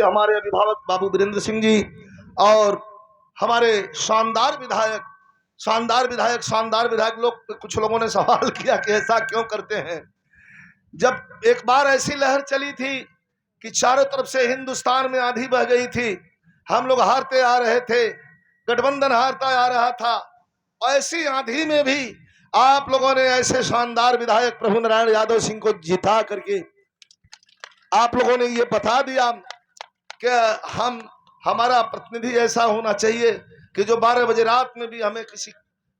हमारे अभिभावक बाबू वीरेंद्र सिंह जी और हमारे शानदार विधायक लोग, कुछ लोगों ने सवाल किया कि ऐसा क्यों करते हैं। जब एक बार ऐसी लहर चली थी कि चारों तरफ से हिंदुस्तान में आंधी बह गई थी, हम लोग हारते आ रहे थे, गठबंधन हारता आ रहा था, ऐसी आंधी में भी आप लोगों ने ऐसे शानदार विधायक प्रभु नारायण यादव सिंह को जिता करके आप लोगों ने ये बता दिया कि हमारा प्रतिनिधि ऐसा होना चाहिए कि जो 12 बजे रात में भी हमें किसी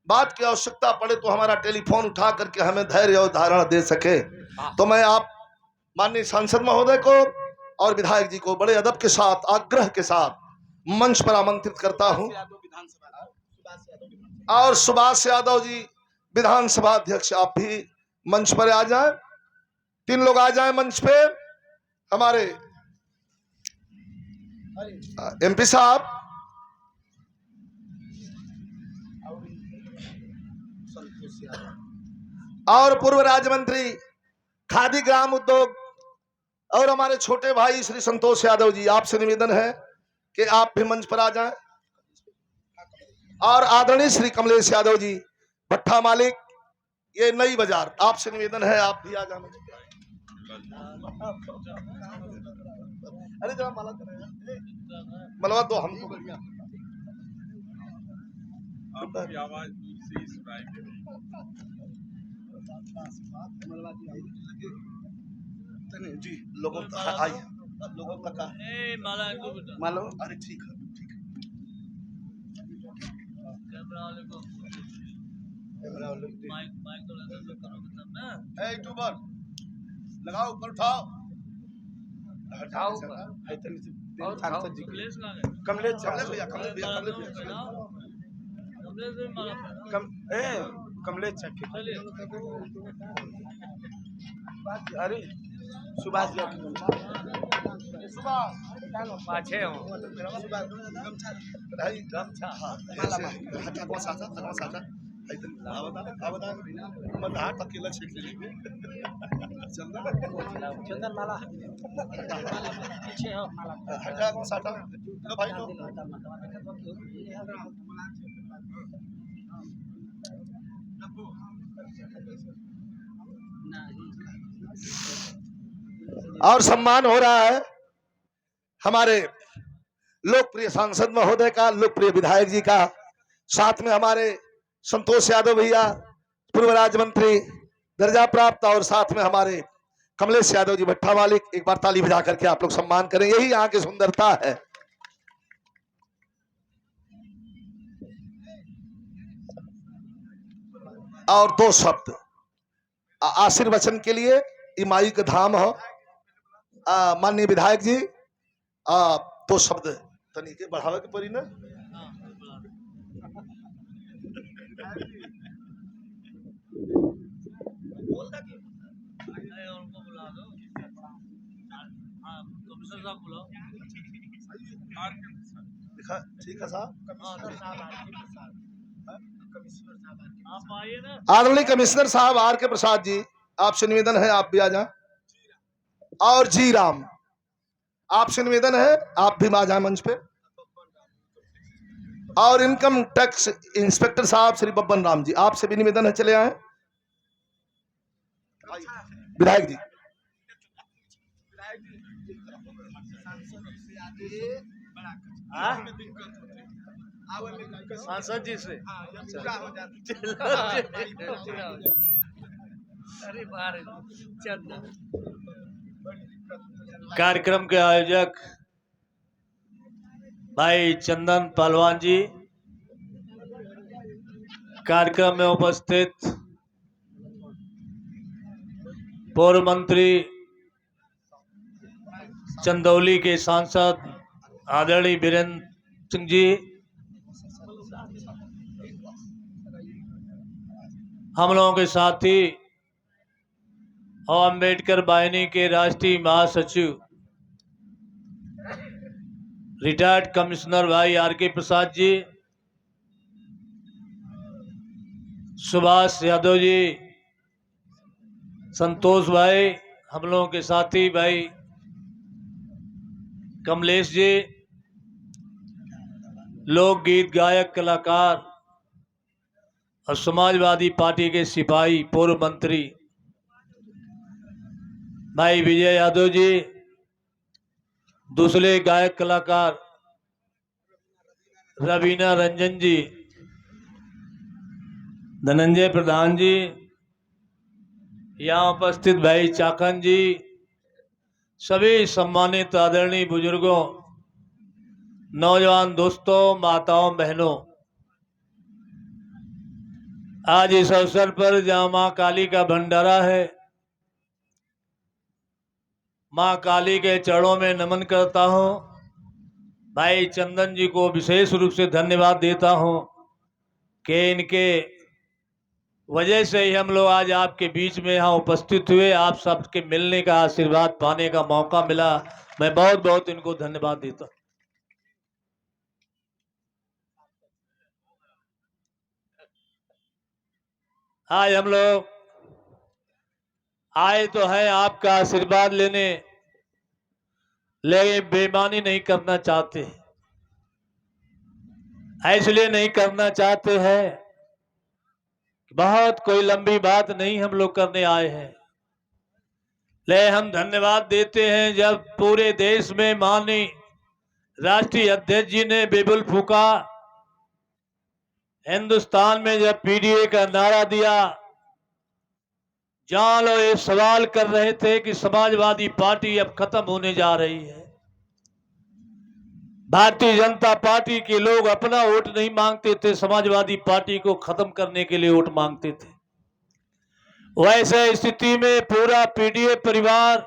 बात की आवश्यकता पड़े तो हमारा टेलीफोन उठा करके हमें धैर्य और धारणा दे सके। तो मैं आप माननीय सांसद महोदय को और विधायक जी को बड़े अदब के साथ, आग्रह के साथ मंच पर आमंत्रित करता हूं। और सुभाष यादव जी विधानसभा अध्यक्ष, आप भी मंच पर आ जाएं, 3 लोग आ जाएं मंच पे। हमारे एमपी साहब और पूर्व राज्य मंत्री खादी ग्राम उद्योग और हमारे छोटे भाई श्री संतोष यादव जी, आपसे निवेदन है कि आप भी मंच पर आ जाएं। और आदरणीय श्री कमलेश यादव जी भट्ठा मालिक, ये नई बाजार, आपसे निवेदन है आप भी आ जाना। अरे जरा मलवा दो हमको बढ़िया। आवाज दूर से ही सुनाई दे रही जी। लोगों तक आई, लोगों तक मालो। अरे ठीक है, ठीक है। माइक तो लगा तो करो मतलब ना। ए यूट्यूबर लगाओ, ऊपर उठाओ, हटाओ ऊपर। कमलेश भैया, कमलेश अरे सुभाष जी पाछे हो गमछा हटा को साचा हाथ अकेला छेक ले चंदन माला पीछे हो, हटा को साटा भाई लो। और सम्मान हो रहा है हमारे लोकप्रिय सांसद महोदय का, लोकप्रिय विधायक जी का, साथ में हमारे संतोष यादव भैया पूर्व राज्य मंत्री दर्जा प्राप्त, और साथ में हमारे कमलेश यादव जी भट्ठा मालिक। एक बार ताली बजा करके आप लोग सम्मान करें, यही यहाँ की सुंदरता है। और 2 शब्द आशीर्वचन के लिए, इमाई का धाम हो माननीय विधायक जी, 2 शब्द तनिके बढ़ावे के पड़ी ना। ठीक है साहब, आदरणीय कमिश्नर साहब आर के प्रसाद जी, आपसे निवेदन है आप भी आ जाएं। और जी राम, आपसे निवेदन है आप भी आ जाएं मंच पे। और इनकम टैक्स इंस्पेक्टर साहब श्री बब्बन राम जी, आपसे भी निवेदन है चले आए। विधायक जी, सांसद जी से कार्यक्रम के आयोजक भाई चंदन पहलवान जी, कार्यक्रम में उपस्थित पूर्व मंत्री चंदौली के सांसद आदरणीय वीरेंद्र सिंह जी, हम लोगों के साथी और अम्बेडकर बाहिनी के राष्ट्रीय महासचिव रिटायर्ड कमिश्नर भाई आर के प्रसाद जी, सुभाष यादव जी, संतोष भाई, हम लोगों के साथी भाई कमलेश जी, लोकगीत गायक कलाकार और समाजवादी पार्टी के सिपाही पूर्व मंत्री भाई विजय यादव जी, दूसरे गायक कलाकार रवीना रंजन जी, धनंजय प्रधान जी, यहाँ उपस्थित भाई चाकन जी, सभी सम्मानित आदरणीय बुजुर्गों, नौजवान दोस्तों, माताओं, बहनों, आज इस अवसर पर जहाँ माँ काली का भंडारा है, माँ काली के चरणों में नमन करता हूँ। भाई चंदन जी को विशेष रूप से धन्यवाद देता हूँ कि इनके वजह से ही हम लोग आज आपके बीच में यहाँ उपस्थित हुए, आप सबके मिलने का, आशीर्वाद पाने का मौका मिला। मैं बहुत बहुत इनको धन्यवाद देता हूँ। आज हम लोग आए तो है आपका आशीर्वाद लेने, लेकिन बेईमानी नहीं करना चाहते। इसलिए नहीं करना चाहते हैं, बहुत कोई लंबी बात नहीं हम लोग करने आए हैं, ले हम धन्यवाद देते हैं। जब पूरे देश में माननीय राष्ट्रीय अध्यक्ष जी ने बिगुल फूका, हिंदुस्तान में जब पीडीए का नारा दिया, जहां लोग ये सवाल कर रहे थे कि समाजवादी पार्टी अब खत्म होने जा रही है, भारतीय जनता पार्टी के लोग अपना वोट नहीं मांगते थे, समाजवादी पार्टी को खत्म करने के लिए वोट मांगते थे। वैसे स्थिति में पूरा पीडीए परिवार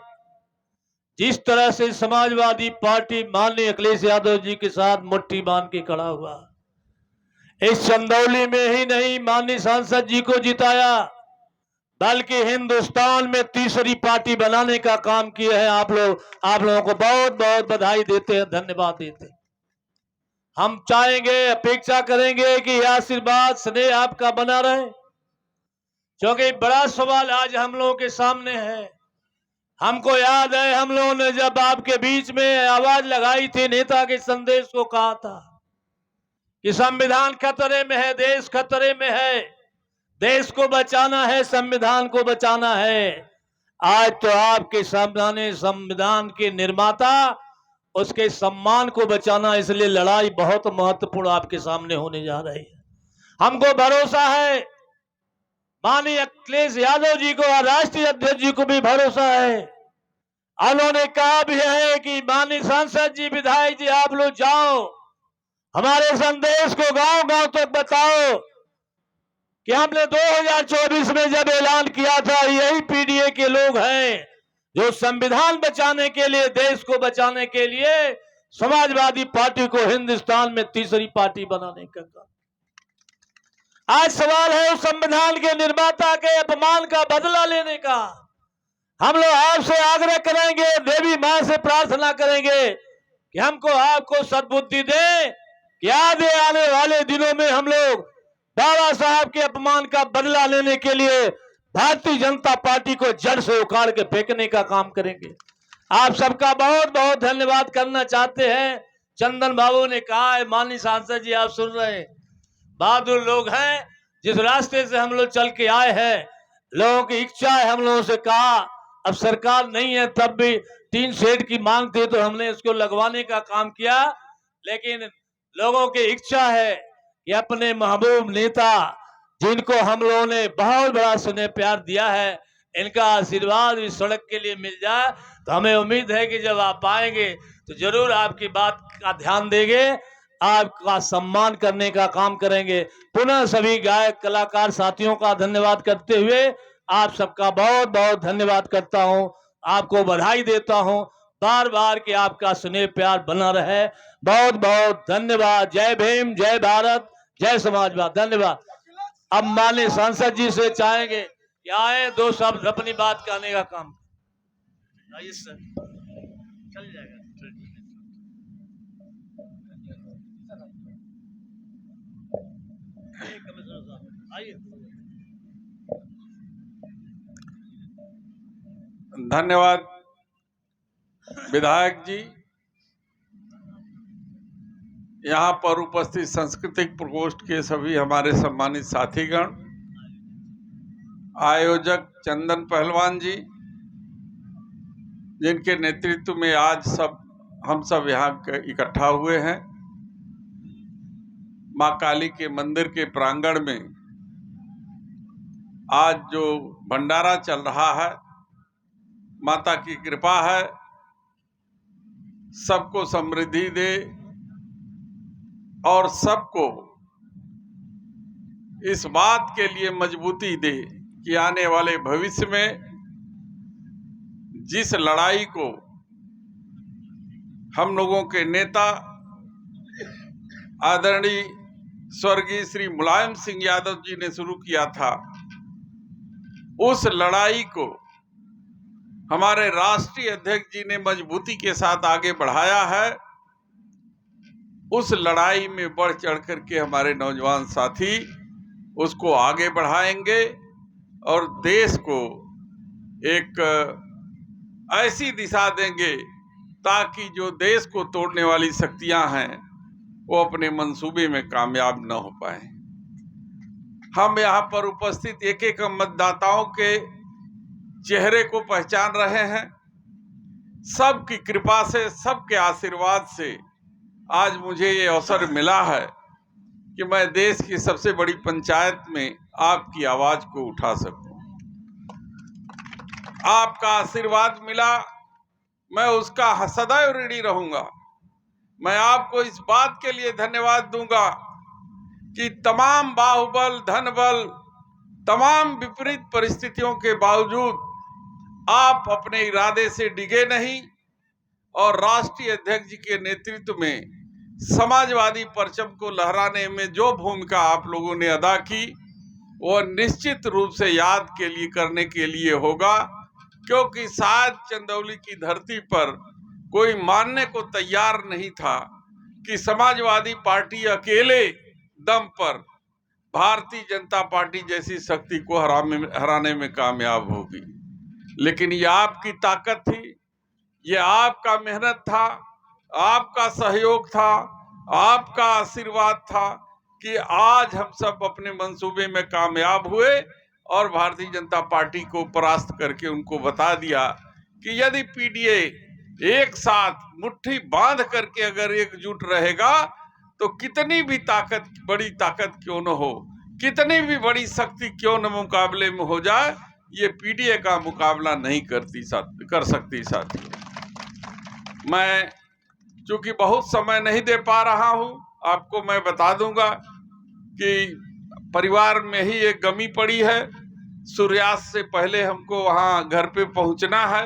जिस तरह से समाजवादी पार्टी माननीय अखिलेश यादव जी के साथ मुट्ठी बांध के खड़ा हुआ, इस चंदौली में ही नहीं माननीय सांसद जी को जिताया, बल्कि हिंदुस्तान में तीसरी पार्टी बनाने का काम किया है। आप लोगों को बहुत बहुत बधाई देते हैं, धन्यवाद देते हैं। हम चाहेंगे, अपेक्षा करेंगे कि यह आशीर्वाद स्नेह आपका बना रहे, क्योंकि बड़ा सवाल आज हम लोगों के सामने है। हमको याद है, हम लोगों ने जब आपके बीच में आवाज लगाई थी, नेता के संदेश को कहा था कि संविधान खतरे में है, देश खतरे में है, देश को बचाना है, संविधान को बचाना है। आज तो आपके सामने संविधान के निर्माता, उसके सम्मान को बचाना, इसलिए लड़ाई बहुत महत्वपूर्ण आपके सामने होने जा रही है। हमको भरोसा है, माननीय अखिलेश यादव जी को और राष्ट्रीय अध्यक्ष जी को भी भरोसा है। उन्होंने कहा भी है कि माननीय सांसद जी, विधायक जी, आप लोग जाओ, हमारे संदेश को गांव गांव तक बताओ कि हमने 2024 में जब ऐलान किया था, यही पीडीए के लोग हैं जो संविधान बचाने के लिए, देश को बचाने के लिए समाजवादी पार्टी को हिंदुस्तान में तीसरी पार्टी बनाने का काम। आज सवाल है उस संविधान के निर्माता के अपमान का बदला लेने का। हम लोग आपसे आग्रह करेंगे, देवी मां से प्रार्थना करेंगे कि हमको आपको सद्बुद्धि दे कि आने वाले दिनों में हम लोग बाबा साहब के अपमान का बदला लेने के लिए भारतीय जनता पार्टी को जड़ से उखाड़ के फेंकने का काम करेंगे। आप सबका बहुत बहुत धन्यवाद करना चाहते हैं। चंदन बाबू ने कहा है, माननीय सांसद जी आप सुन रहे हैं, बहादुर लोग हैं, जिस रास्ते से हम लोग चल के आए हैं, लोगों की इच्छा है, हम लोगों से कहा, अब सरकार नहीं है, तब भी टीन शेड की मांग थी तो हमने इसको लगवाने का काम किया, लेकिन लोगों की इच्छा है कि अपने महबूब नेता, जिनको हम लोगों ने बहुत बड़ा स्नेह प्यार दिया है, इनका आशीर्वाद इस सड़क के लिए मिल जाए। तो हमें उम्मीद है कि जब आप आएंगे तो जरूर आपकी बात का ध्यान देंगे, आपका सम्मान करने का काम करेंगे। पुनः सभी गायक कलाकार साथियों का धन्यवाद करते हुए आप सबका बहुत बहुत धन्यवाद करता हूं, आपको बधाई देता हूं, बार बार कि आपका स्नेह प्यार बना रहे। बहुत बहुत धन्यवाद। जय भीम, जय भारत, जय समाजवाद। धन्यवाद। अब माननीय सांसद जी से चाहेंगे कि आए, दो शब्द अपनी बात कहने का काम। आइए सर, चल जाएगा। आइए। धन्यवाद विधायक जी, यहाँ पर उपस्थित सांस्कृतिक प्रकोष्ठ के सभी हमारे सम्मानित साथीगण, आयोजक चंदन पहलवान जी, जिनके नेतृत्व में आज हम सब यहाँ इकट्ठा हुए हैं। माँ काली के मंदिर के प्रांगण में आज जो भंडारा चल रहा है, माता की कृपा है, सबको समृद्धि दे और सबको इस बात के लिए मजबूती दे कि आने वाले भविष्य में जिस लड़ाई को हम लोगों के नेता आदरणीय स्वर्गीय श्री मुलायम सिंह यादव जी ने शुरू किया था, उस लड़ाई को हमारे राष्ट्रीय अध्यक्ष जी ने मजबूती के साथ आगे बढ़ाया है। उस लड़ाई में बढ़ चढ़ करके हमारे नौजवान साथी उसको आगे बढ़ाएंगे और देश को एक ऐसी दिशा देंगे ताकि जो देश को तोड़ने वाली शक्तियां हैं वो अपने मंसूबे में कामयाब न हो पाए। हम यहाँ पर उपस्थित एक एक मतदाताओं के चेहरे को पहचान रहे हैं। सबकी कृपा से, सबके आशीर्वाद से आज मुझे ये अवसर मिला है कि मैं देश की सबसे बड़ी पंचायत में आपकी आवाज को उठा सकूं। आपका आशीर्वाद मिला, मैं उसका सदैव ऋणी रहूंगा। मैं आपको इस बात के लिए धन्यवाद दूंगा कि तमाम बाहुबल, धनबल, तमाम विपरीत परिस्थितियों के बावजूद आप अपने इरादे से डिगे नहीं और राष्ट्रीय अध्यक्ष जी के नेतृत्व में समाजवादी परचम को लहराने में जो भूमिका आप लोगों ने अदा की, वो निश्चित रूप से याद के लिए करने के लिए होगा, क्योंकि शायद चंदौली की धरती पर कोई मानने को तैयार नहीं था कि समाजवादी पार्टी अकेले दम पर भारतीय जनता पार्टी जैसी शक्ति को हराने में कामयाब होगी। लेकिन ये आपकी ताकत थी, ये आपका मेहनत था, आपका सहयोग था, आपका आशीर्वाद था कि आज हम सब अपने मंसूबे में कामयाब हुए और भारतीय जनता पार्टी को परास्त करके उनको बता दिया कि यदि पीडीए एक साथ मुट्ठी बांध करके अगर एकजुट रहेगा तो कितनी भी ताकत, बड़ी ताकत क्यों न हो, कितनी भी बड़ी शक्ति क्यों न मुकाबले में हो जाए, ये पीडीए का मुकाबला नहीं कर सकती साथी। मैं चूंकि बहुत समय नहीं दे पा रहा हूं, आपको मैं बता दूंगा कि परिवार में ही एक गमी पड़ी है। सूर्यास्त से पहले हमको वहां घर पे पहुंचना है,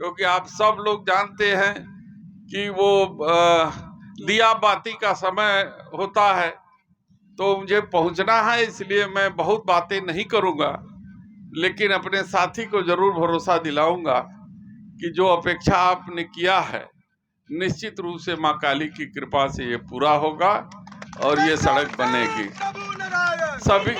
क्योंकि आप सब लोग जानते हैं कि वो दिया बाती का समय होता है, तो मुझे पहुंचना है, इसलिए मैं बहुत बातें नहीं करूंगा, लेकिन अपने साथी को जरूर भरोसा दिलाऊंगा कि जो अपेक्षा आपने किया है निश्चित रूप से माँ काली की कृपा से ये पूरा होगा और ये सड़क बनेगी। सभी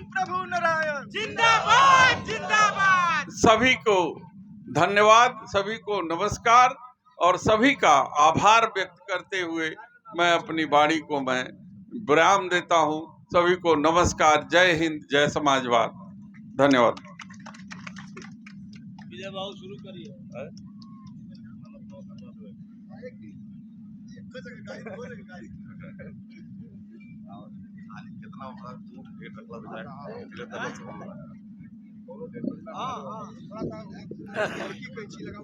प्रभु नारायण जिंदाबाद जिंदाबाद। सभी को धन्यवाद, सभी को नमस्कार और सभी का आभार व्यक्त करते हुए मैं अपनी वाणी को मैं विराम देता हूं। सभी को नमस्कार, जय हिंद, जय समाजवाद, धन्यवाद। विजय बाबू शुरू करिए। कितना